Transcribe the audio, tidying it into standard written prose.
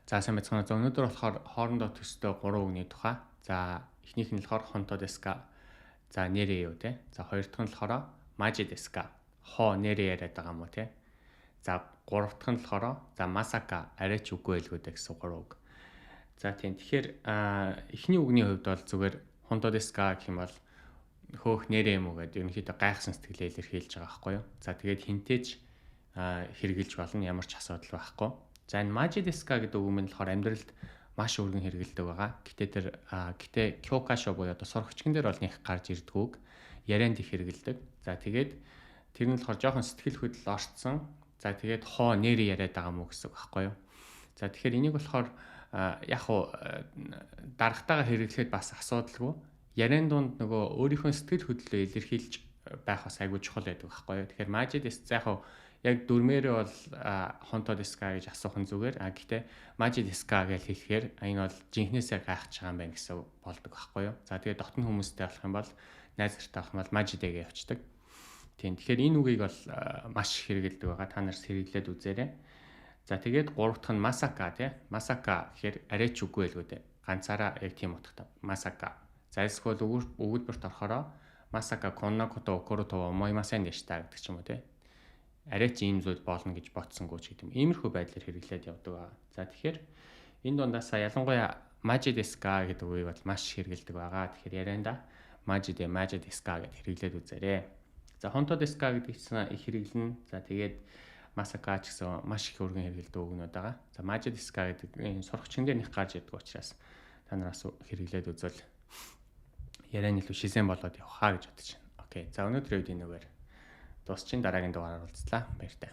За сайн байцгаана. За өнөөдөр болохоор хоорондоо төстэй 3 үгний тухай. За эхнийх нь болохоор хонто деска. За нэрээ юу те. За хоёр дахь нь болохоор мажи деска. Хоо нэрээ яриад байгаа юм уу те. За гурав дахь нь болохоор за масака арайч үгүй байлгүй гэсэн 3 үг. За тийм. Тэгэхээр эхний үгний хувьд бол зүгээр хонто деска гэх юм бол хөөх нэрээ юм уу гэдэг ерөнхийдөө гайхсан сэтгэлээ илэрхийлж байгаа байхгүй юу. За тэгээд хинтээж хэрэгжилж болно, ямар ч асуудал байхгүй. За энэ мажи деска гэдэг үг нь болохоор амьдралд маш өргөн хэрэгэлдэг байгаа. Гэтэ кёкашо буюу одоо сор хүчгэн дээр бол нэг гарч ирдэг үг. Ярианд их хэрэгэлдэг. За тэгээд тэр нь болохоор жоохон сэтгэл хөдлөл орцсон. За тэгээд хоо нэр яриад байгаа мó гэсэн үг байхгүй юу. За тэгэхээр энийг болохоор яг уу дарагтайгаа хэрэглэхэд бас асуудалгүй. Яриан донд нөгөө өөрийнхөө сэтгэл хөдлөлөө илэрхийлж байх бас айгүй чухал байдаг байхгүй юу. Тэгэхээр мажи деска яг уу яг дүрмээрээ бол хонто деска гэж асуух нь зүгээр. Гэхдээ мажи деска гэж хэлэхээр энэ бол жинхнээсээ гайхаж байгаа юм байна гэсэн болдог байхгүй юу. За тэгээд дотны хүмүүстэй болох юм бол найз нартай болох юм бол мажи дэгээ явцдаг. Тийм. Тэгэхээр энэ үгийг бол маш хэрэгэлдэг байгаа. Та нарт хэрэглээд үзээрэй. За тэгээд гурав дахь нь масака тий. Масака гэхээр арайч үгүй байлгүй дээ. Ганцаараа яг тийм утгатай. Масака. За эсвэл өгүүлбэрт орохороо масака коннакото окорото омоймасен дэшта гэдэг ч юм уу тий. Арайч ийм зүйл болно гэж бодсонгүй ч гэдэг юм. Иймэрхүү байдлаар хэрэглээд явдаг байгаа. За тэгэхээр энэ дундаасаа ялангуяа мажи деска гэдэг үгийг бол маш хэрэгэлдэг байгаа. Тэгэхээр ярианда мажи деска гэж хэрэглээд үзээрэй. За хонто деска гэдэг чинь их хэрэглэн. За тэгээд масака ч гэсэн маш их өргөн хэрэгэлдэг үгнүүд байгаа. За мажи деска гэдэг энэ сургачгийн дээр нэг гарч ирдэг учраас та нараас хэрэглээд үзвэл ярианы илүү шизэн болоод явах хаа гэж бодож байна. Окей. За өнөөдрийн үед энэгээр дуусчин дараагийн дугаараар уулзлаа. Баяртай.